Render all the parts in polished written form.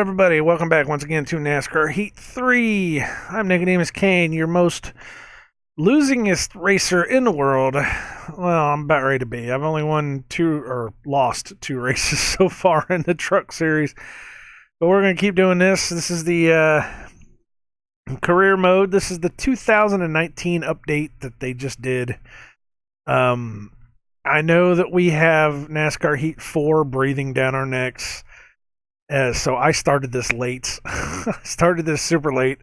everybody. Welcome back once again to NASCAR Heat 3. I'm nicodemoscain, your most losingest racer in the world. Well, I'm about ready to be. I've only lost two races so far in the truck series. But we're going to keep doing this. This is the career mode. This is the 2019 update that they just did. I know that we have NASCAR Heat 4 breathing down our necks. So I started this late. Started this super late.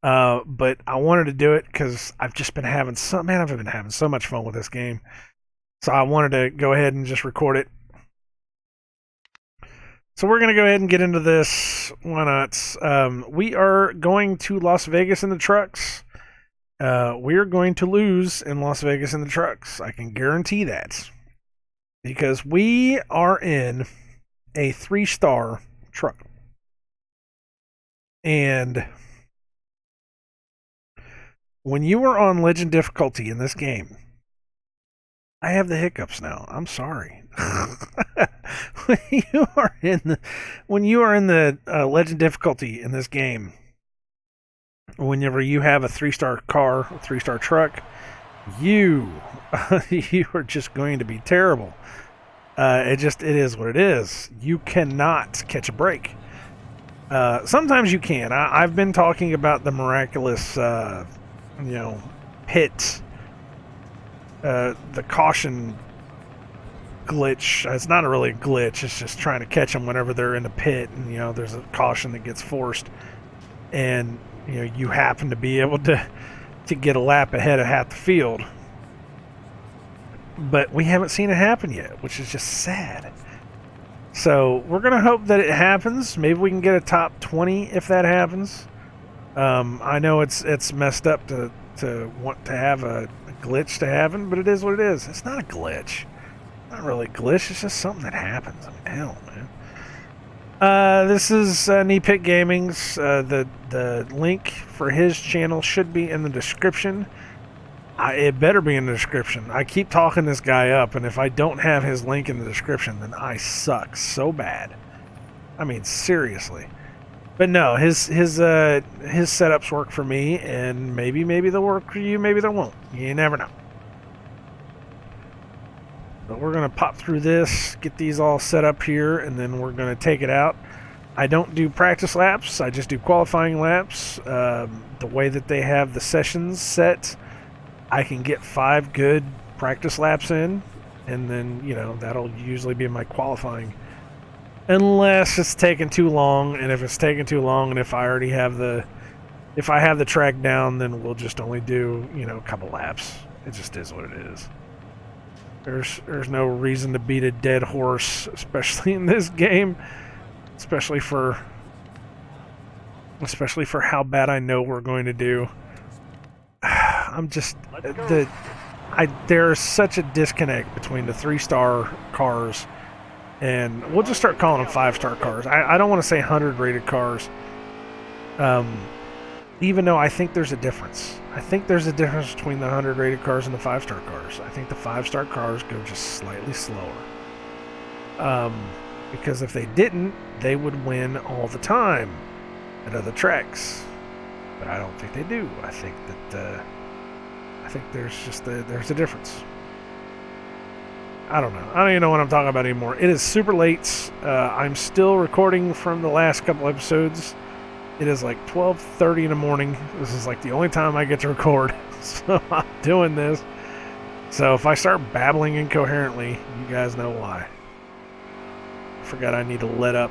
But I wanted to do it because I've just been having I've been having so much fun with this game. So I wanted to go ahead and just record it. So we're going to go ahead and get into this. Why not? We are going to Las Vegas in the trucks. We are going to lose in Las Vegas in the trucks. I can guarantee that. Because we are in a 3-star truck. And when you are on legend difficulty in this game, I have the hiccups now. I'm sorry. when you are in the legend difficulty in this game, whenever you have a 3-star car, a 3-star truck, you are just going to be terrible. It is what it is. You cannot catch a break. Sometimes you can. I've been talking about the miraculous, pit, the caution glitch. It's not really a glitch. It's just trying to catch them whenever they're in the pit, and there's a caution that gets forced, and you happen to be able to get a lap ahead of half the field. But we haven't seen it happen yet, which is just sad. So we're going to hope that it happens. Maybe we can get a top 20 if that happens. I know it's messed up to want to have a glitch to happen, but it is what it is. It's not a glitch. Not really a glitch. It's just something that happens. I mean, hell, man. This is Nipit Gaming's. The link for his channel should be in the description. It better be in the description. I keep talking this guy up, and if I don't have his link in the description, then I suck so bad. I mean, seriously. But no, his setups work for me, and maybe they'll work for you, maybe they won't. You never know. But we're going to pop through this, get these all set up here, and then we're going to take it out. I don't do practice laps. I just do qualifying laps. The way that they have the sessions set, I can get 5 good practice laps in, and then, that'll usually be my qualifying. Unless it's taking too long, and if it's taking too long, and if I have the track down, then we'll just only do, a couple laps. It just is what it is. There's no reason to beat a dead horse, especially in this game, especially for how bad I know we're going to do. There's such a disconnect between the 3-star cars, and we'll just start calling them 5-star cars. I don't want to say 100 rated cars, even though I think there's a difference. I think there's a difference between the 100 rated cars and the 5-star cars. I think the 5-star cars go just slightly slower. Because if they didn't, they would win all the time at other tracks. But I don't think they do. I think there's a difference. I don't know. I don't even know what I'm talking about anymore. It is super late. I'm still recording from the last couple episodes. It is like 12:30 in the morning. This is like the only time I get to record. So I'm doing this. So if I start babbling incoherently, you guys know why. I forgot I need to let up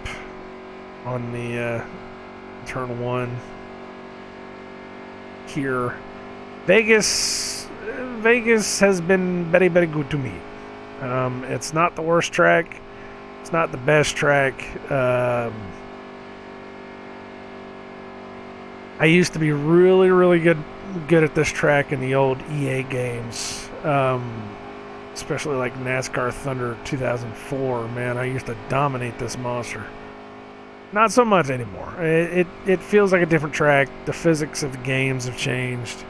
on the turn 1 here. Vegas has been very, very good to me. It's not the worst track. It's not the best track. I used to be really, really good at this track in the old EA games, especially like NASCAR Thunder 2004. Man, I used to dominate this monster. Not so much anymore. It feels like a different track. The physics of the games have changed.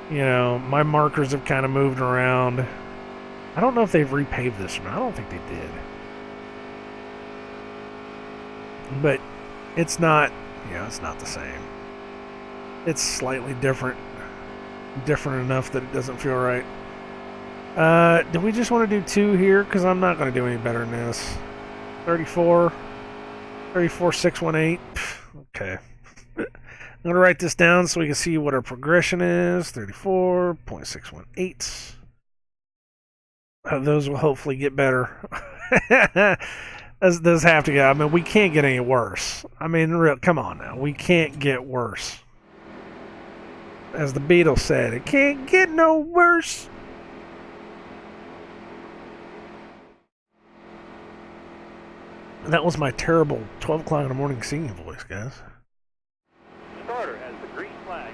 My markers have kind of moved around. I don't know if they've repaved this or not. I don't think they did. But it's not, it's not the same. It's slightly different enough that it doesn't feel right. Do we just want to do 2 here? Because I'm not going to do any better than this. 34, 618. Okay. I'm going to write this down so we can see what our progression is. 34.618. Those will hopefully get better. Those have to get. I mean, we can't get any worse. I mean, come on now. We can't get worse. As the Beatles said, it can't get no worse. That was my terrible 12 o'clock in the morning singing voice, guys. Starter has the green flag.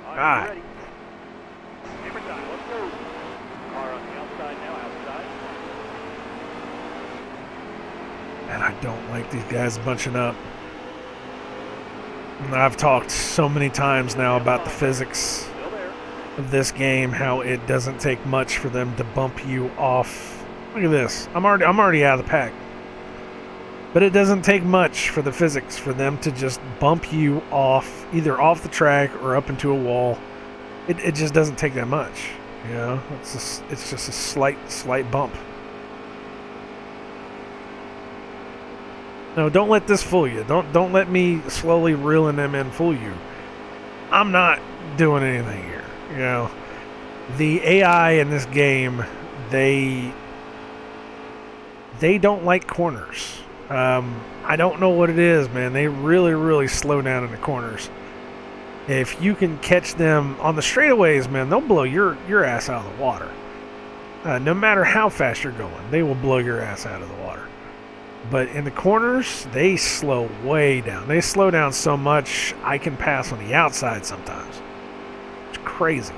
All right. Ready. Hammer time, let's go. Car on the outside now, outside. And I don't like these guys bunching up. I've talked so many times now about the physics of this game, how it doesn't take much for them to bump you off. Look at this. I'm already out of the pack. But it doesn't take much for the physics for them to just bump you off, either off the track or up into a wall. It just doesn't take that much. It's just a slight bump. No, don't let this fool you. Don't let me slowly reeling them in fool you. I'm not doing anything here. The AI in this game, they don't like corners. I don't know what it is, man. They really, really slow down in the corners. If you can catch them on the straightaways, man, they'll blow your ass out of the water. No matter how fast you're going, they will blow your ass out of the water. But in the corners, they slow way down. They slow down so much, I can pass on the outside sometimes. It's crazy.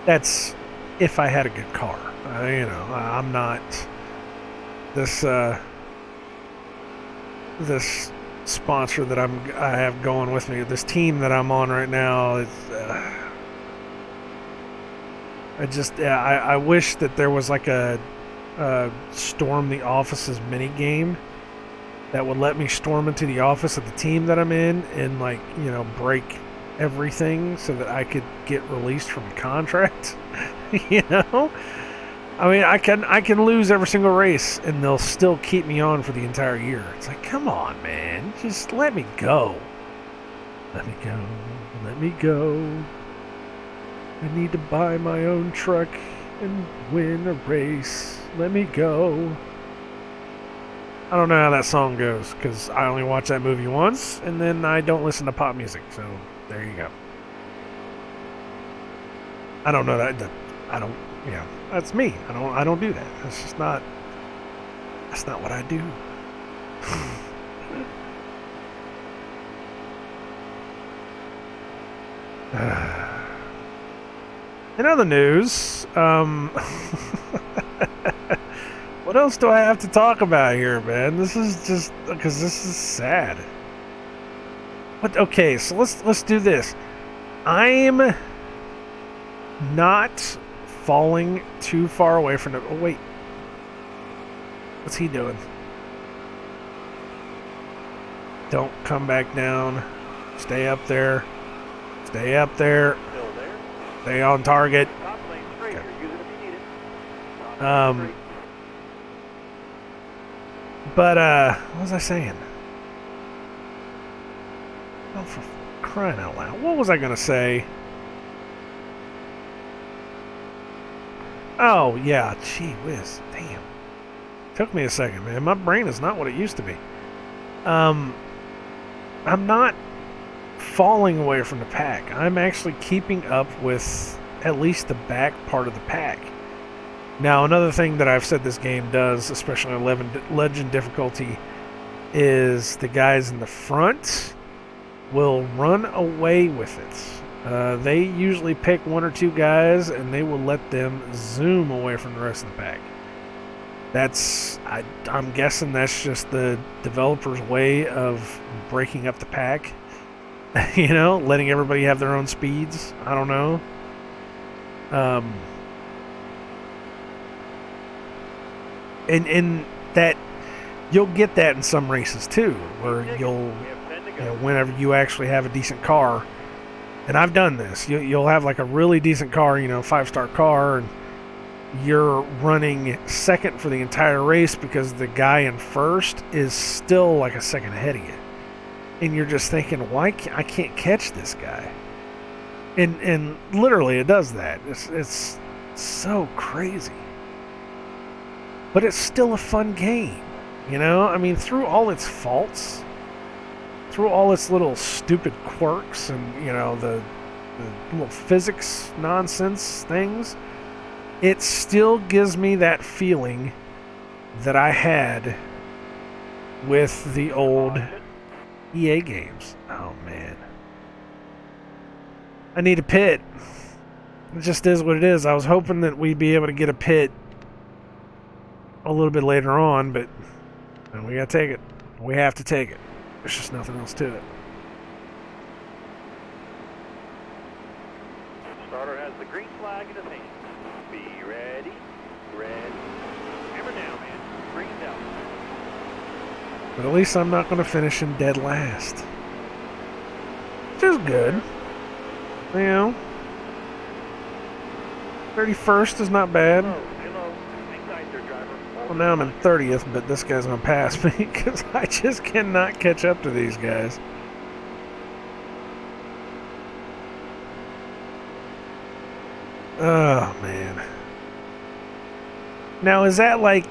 That's if I had a good car. I'm not this sponsor that I have going with me. This team that I'm on right now. I wish that there was like a storm the office's mini game that would let me storm into the office of the team that I'm in and break everything so that I could get released from a contract. I mean, I can lose every single race, and they'll still keep me on for the entire year. It's like, come on, man, just let me go. Let me go. Let me go. I need to buy my own truck and win a race. Let me go. I don't know how that song goes, because I only watch that movie once, and then I don't listen to pop music, so there you go. I don't know that. That's me. I don't do that. That's just not. That's not what I do. In other news, what else do I have to talk about here, man? This is just because this is sad. But okay, so let's do this. I'm not falling too far away from the... Oh, wait. What's he doing? Don't come back down. Stay up there. Stay up there. Stay on target. Okay. But, what was I saying? Oh, for crying out loud. What was I going to say? Oh, yeah. Gee whiz. Damn. Took me a second, man. My brain is not what it used to be. I'm not falling away from the pack. I'm actually keeping up with at least the back part of the pack. Now, another thing that I've said this game does, especially on Legend difficulty, is the guys in the front will run away with it. They usually pick one or two guys, and they will let them zoom away from the rest of the pack. I'm guessing that's just the developer's way of breaking up the pack. Letting everybody have their own speeds. I don't know. And that you'll get that in some races too, where you'll, whenever you actually have a decent car, and I've done this, you'll have like a really decent car, 5-star car, and you're running second for the entire race because the guy in first is still like a second ahead of you, and you're just thinking, I can't catch this guy, and literally it does that. It's so crazy, but it's still a fun game. I mean, through all its faults, through all its little stupid quirks and, the little physics nonsense things, it still gives me that feeling that I had with the old EA games. Oh, man. I need a pit. It just is what it is. I was hoping that we'd be able to get a pit a little bit later on, but we gotta take it. We have to take it. There's just nothing else to it. Starter has the green flag in his hand. Be ready. Red. Hammer down, man. Bring it down. But at least I'm not going to finish in dead last. Which is good. 31st is not bad. Hello. Ignite their driver. Well, now I'm in 30th, but this guy's going to pass me because I just cannot catch up to these guys. Oh, man. Now, is that like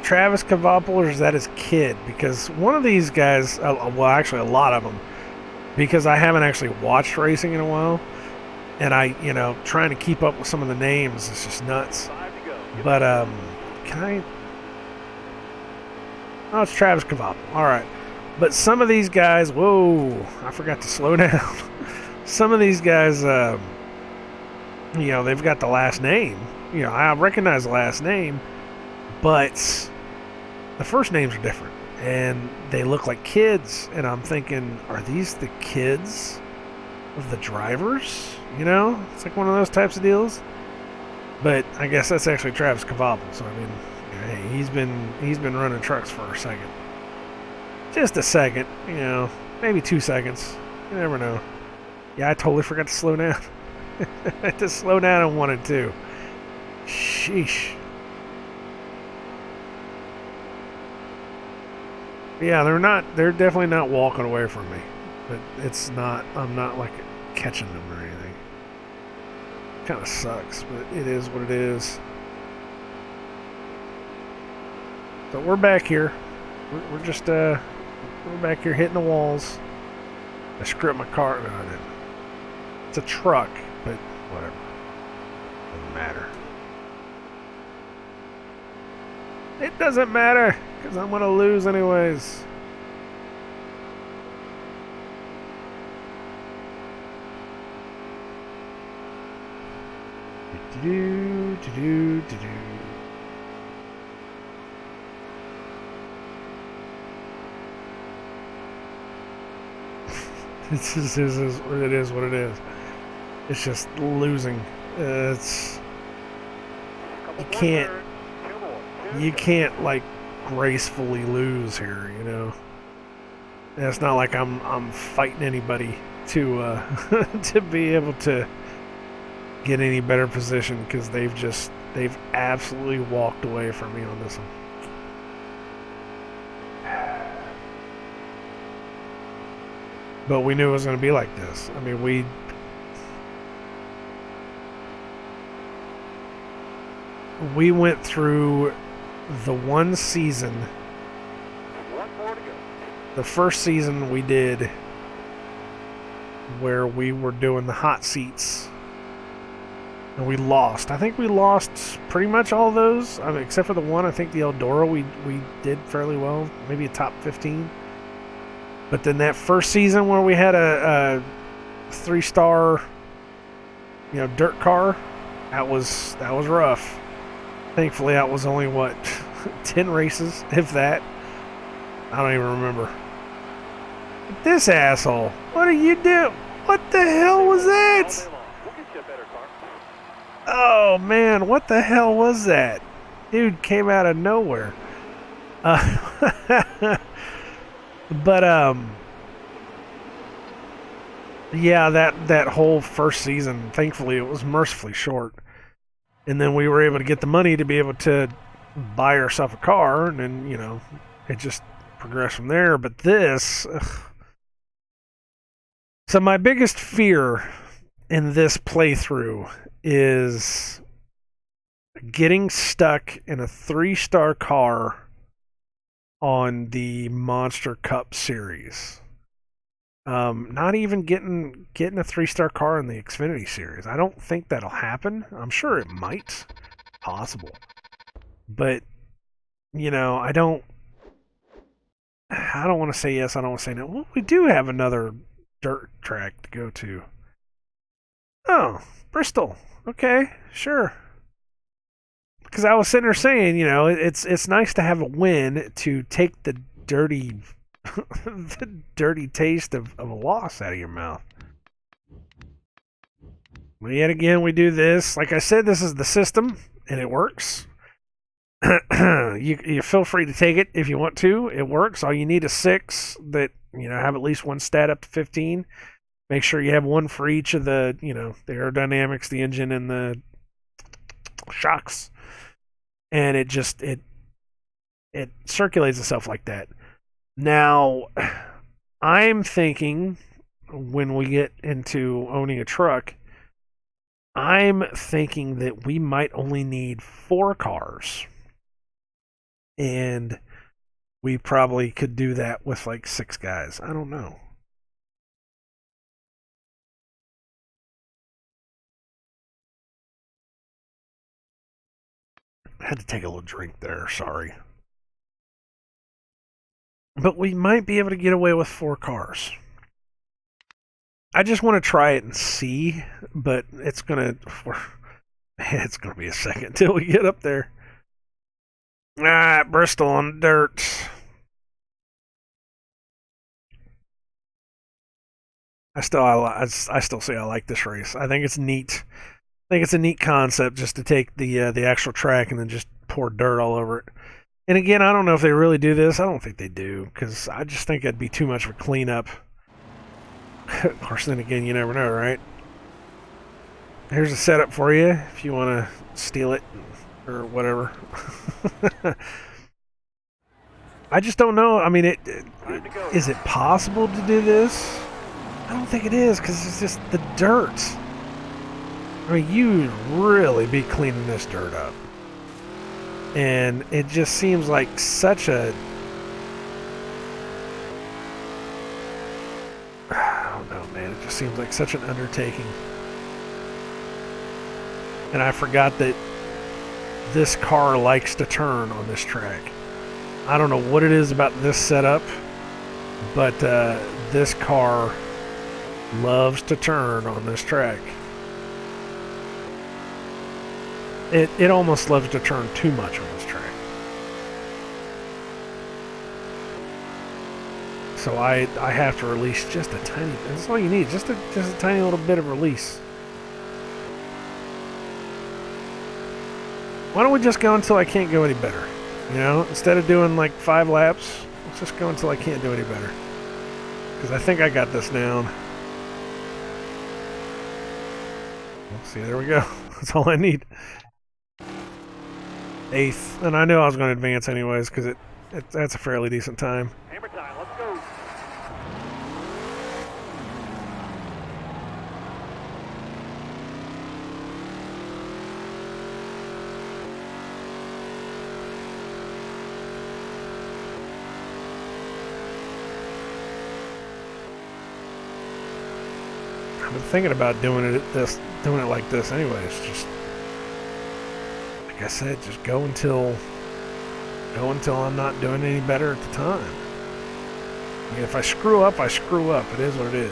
Travis Kvapil, or is that his kid? Because one of these guys, well, actually a lot of them, because I haven't actually watched racing in a while, and I, trying to keep up with some of the names is just nuts. But, can I? Oh, it's Travis Kvapil. All right. But some of these guys, whoa, I forgot to slow down. Some of these guys, they've got the last name. I recognize the last name, but the first names are different, and they look like kids, and I'm thinking, are these the kids of the drivers? It's like one of those types of deals. But I guess that's actually Travis Kvapil, so I mean, hey, he's been running trucks for a second. Just a second, maybe 2 seconds. You never know. Yeah, I totally forgot to slow down. I had to slow down on 1 and 2. Sheesh. Yeah, they're definitely not walking away from me. But I'm not like catching them or anything. Kind of sucks, but it is what it is. So we're back here. We're just we're back here hitting the walls. I screwed up my car. No, I didn't. It's a truck, but whatever. Doesn't matter. It doesn't matter, because I'm going to lose anyways. This is what it is. What it is. It's just losing. You can't like gracefully lose here. And it's not like I'm fighting anybody to to be able to get any better position, because they've absolutely walked away from me on this one. But we knew it was going to be like this. I mean, we went through the one season. One more to go. The first season we did where we were doing the hot seats, and we lost. I think we lost pretty much all those. I mean, except for the one. I think the Eldora we did fairly well, maybe a top 15. But then that first season where we had a 3-star, dirt car, that was rough. Thankfully, that was only 10 races, if that. I don't even remember. But this asshole, what are you doing? What the hell was that? We'll get you a better car. Oh man, what the hell was that? Dude came out of nowhere. But yeah, that whole first season, thankfully, it was mercifully short, and then we were able to get the money to be able to buy ourselves a car, and then it just progressed from there. But this, so my biggest fear in this playthrough is getting stuck in a 3-star car on the Monster Cup series. Not even getting a 3-star car in the Xfinity series. I don't think that'll happen. I'm sure it might, possible, but I don't want to say yes. I don't want to say no. Well, we do have another dirt track to go to. Oh, Bristol. Okay, sure. Because I was sitting there saying, it's nice to have a win to take the dirty taste of a loss out of your mouth. Well, yet again, we do this. Like I said, this is the system, and it works. You feel free to take it if you want to. It works. All you need is 6 that have at least one stat up to 15. Make sure you have one for each of the the aerodynamics, the engine, and the shocks. And it circulates itself like that. Now, I'm thinking when we get into owning a truck, I'm thinking that we might only need 4 cars. And we probably could do that with like 6 guys. I don't know. I had to take a little drink there, sorry. But we might be able to get away with 4 cars. I just want to try it and see, but it's gonna be a second until we get up there. Bristol on dirt. I still say I like this race. I think it's neat. I think it's a neat concept just to take the actual track and then just pour dirt all over it. And again, I don't know if they really do this. I don't think they do, because I just think it'd be too much of a cleanup. Of course, then again, you never know, right? Here's a setup for you if you want to steal it or whatever. I just don't know. I mean, is it possible to do this? I don't think it is, because it's just the dirt. I mean, you'd really be cleaning this dirt up. And it just seems like such a... I don't know, man. It just seems like such an undertaking. And I forgot that this car likes to turn on this track. I don't know what it is about this setup, but this car loves to turn on this track. It almost loves to turn too much on this track. So I have to release just a tiny... That's all you need, just a tiny little bit of release. Why don't we just go until I can't go any better? Instead of doing like 5 laps, let's just go until I can't do any better. Because I think I got this down. See, there we go. That's all I need. 8th, and I knew I was going to advance anyways because that's a fairly decent time. Hammer time, let's go. I've been thinking about doing it like this anyways. Just like I said, just go until I'm not doing any better at the time. I mean, if I screw up, I screw up. It is what it is,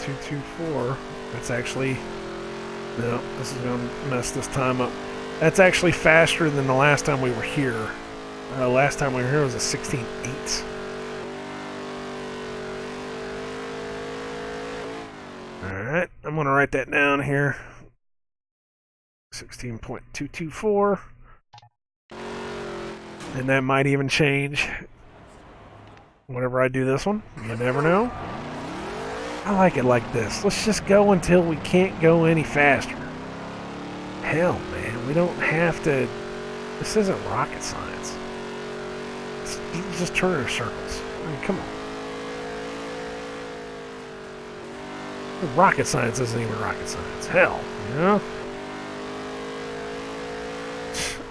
.224. That's actually... No, this is going to mess this time up. That's actually faster than the last time we were here. Last time we were here was a 16.8. Alright, I'm going to write that down here. 16.224. And that might even change whenever I do this one. You never know. I like it like this. Let's just go until we can't go any faster. Hell, man, we don't have to... This isn't rocket science. It's just turning in circles. I mean, come on. Rocket science isn't even rocket science. Hell, you know?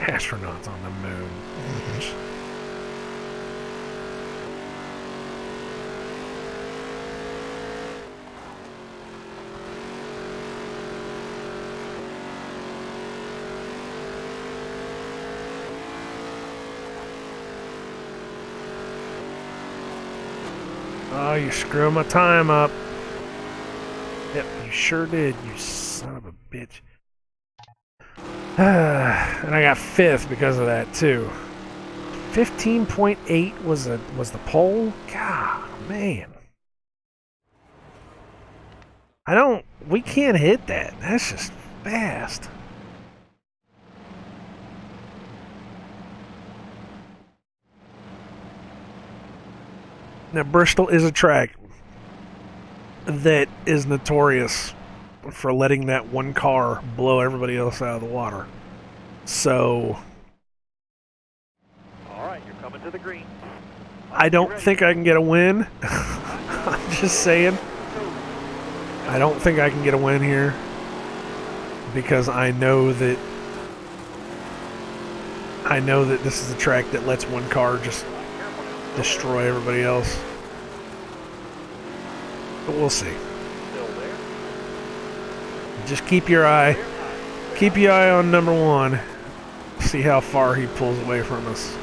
Astronauts on the moon. Oh, you screwed my time up. Yep, you sure did, you son of a bitch. And I got 5th because of that, too. 15.8 was the pole? God, man. We can't hit that. That's just fast. Now, Bristol is a track that is notorious for letting that one car blow everybody else out of the water. So... Alright, you're coming to the green. I don't think I can get a win. I'm just saying. I don't think I can get a win here. Because I know that this is a track that lets one car just destroy everybody else. But we'll see. Just keep your eye on number 1. See how far he pulls away from us.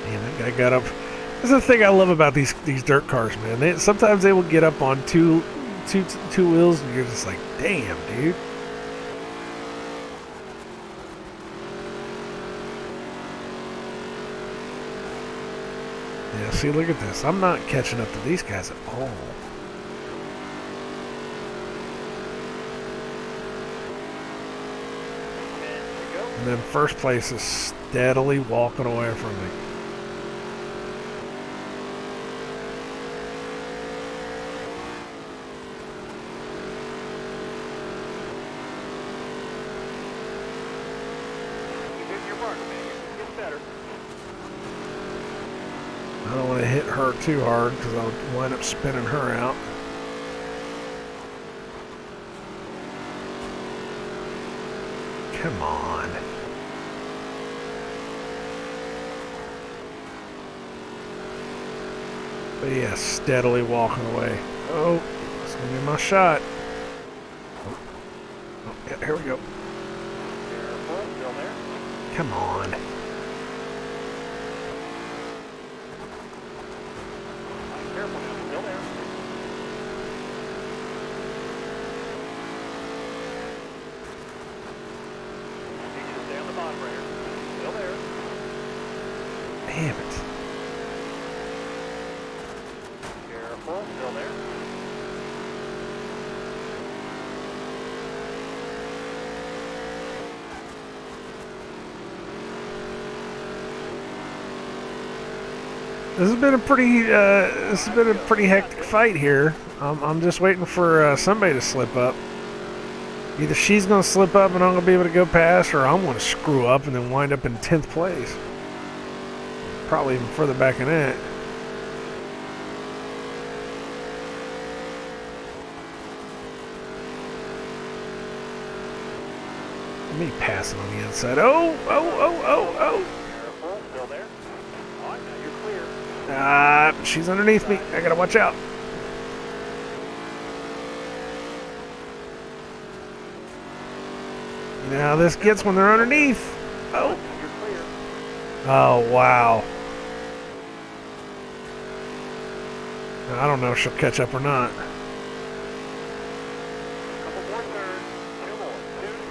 Man, that guy got up. This is the thing I love about these dirt cars, man. Sometimes they will get up on two wheels, and you're just like, damn, dude. Yeah, see, look at this. I'm not catching up to these guys at all. And then first place is steadily walking away from me. You hit your marker, man. You're getting better. I don't want to hit her too hard because I'll wind up spinning her out. Come on. But yeah, steadily walking away. Oh, that's going to be my shot. Oh, yeah, here we go. Careful, still there. Come on. Careful now, still there. Need you to stay on the bottom right here. Still there. Damn it. Careful, still there. This has been a pretty hectic fight here. I'm just waiting for somebody to slip up. Either she's going to slip up and I'm going to be able to go past, or I'm going to screw up and then wind up in 10th place. Probably even further back in that. Me passing on the inside. Oh! Careful, still there. All right, now you're clear. She's underneath me. I gotta watch out. You know how this gets when they're underneath. Oh. You're clear. Oh, wow. I don't know if she'll catch up or not. Couple more turns. 2 more.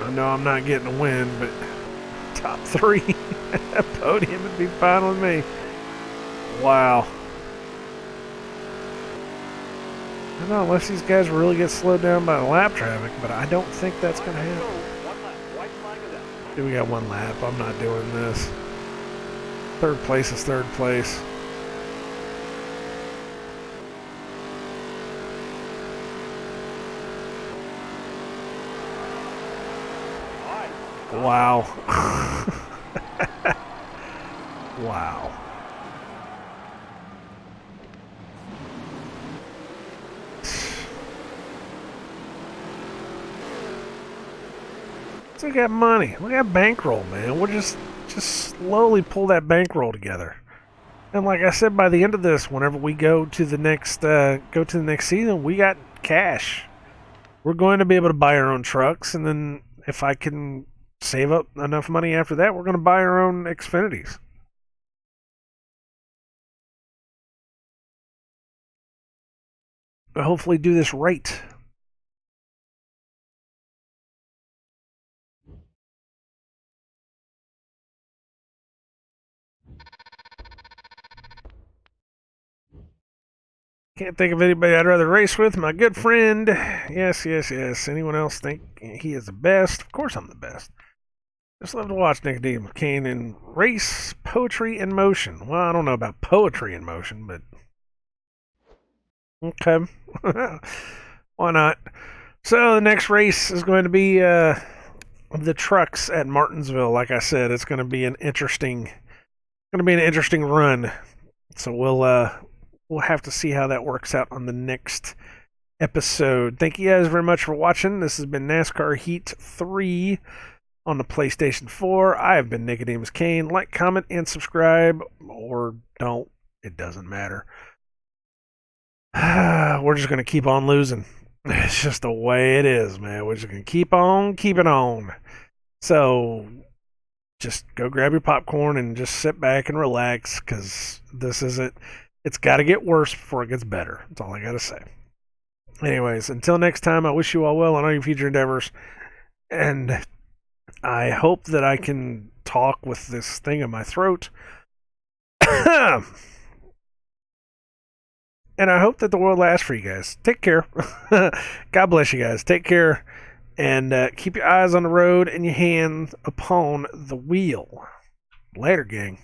I know I'm not getting a win, but top 3 podium would be fine with me. Wow. I don't know, unless these guys really get slowed down by the lap traffic, but I don't think that's going to happen. One lap. White flag is out. Dude, we got 1 lap. I'm not doing this. 3rd place is 3rd place. Wow. Wow. So we got money. We got bankroll, man. We'll just slowly pull that bankroll together. And like I said, by the end of this, whenever we go to the next season, we got cash. We're going to be able to buy our own trucks, and then if I can save up enough money after that, we're going to buy our own Xfinities. But hopefully do this right. Can't think of anybody I'd rather race with. My good friend. Yes. Anyone else think he is the best? Of course I'm the best. Just love to watch nicodemoscain in race, poetry, in motion. Well, I don't know about poetry in motion, but okay. Why not? So the next race is going to be the trucks at Martinsville. Like I said, it's going to be an interesting run. So we'll have to see how that works out on the next episode. Thank you guys very much for watching. This has been NASCAR Heat 3 on the PlayStation 4. I have been nicodemoscain. Like, comment, and subscribe, or don't. It doesn't matter. We're just going to keep on losing. It's just the way it is, man. We're just going to keep on keeping on. So just go grab your popcorn and just sit back and relax, because this is it. It's got to get worse before it gets better. That's all I got to say. Anyways, until next time, I wish you all well on all your future endeavors. And I hope that I can talk with this thing in my throat. And I hope that the world lasts for you guys. Take care. God bless you guys. Take care. And keep your eyes on the road and your hands upon the wheel. Later, gang.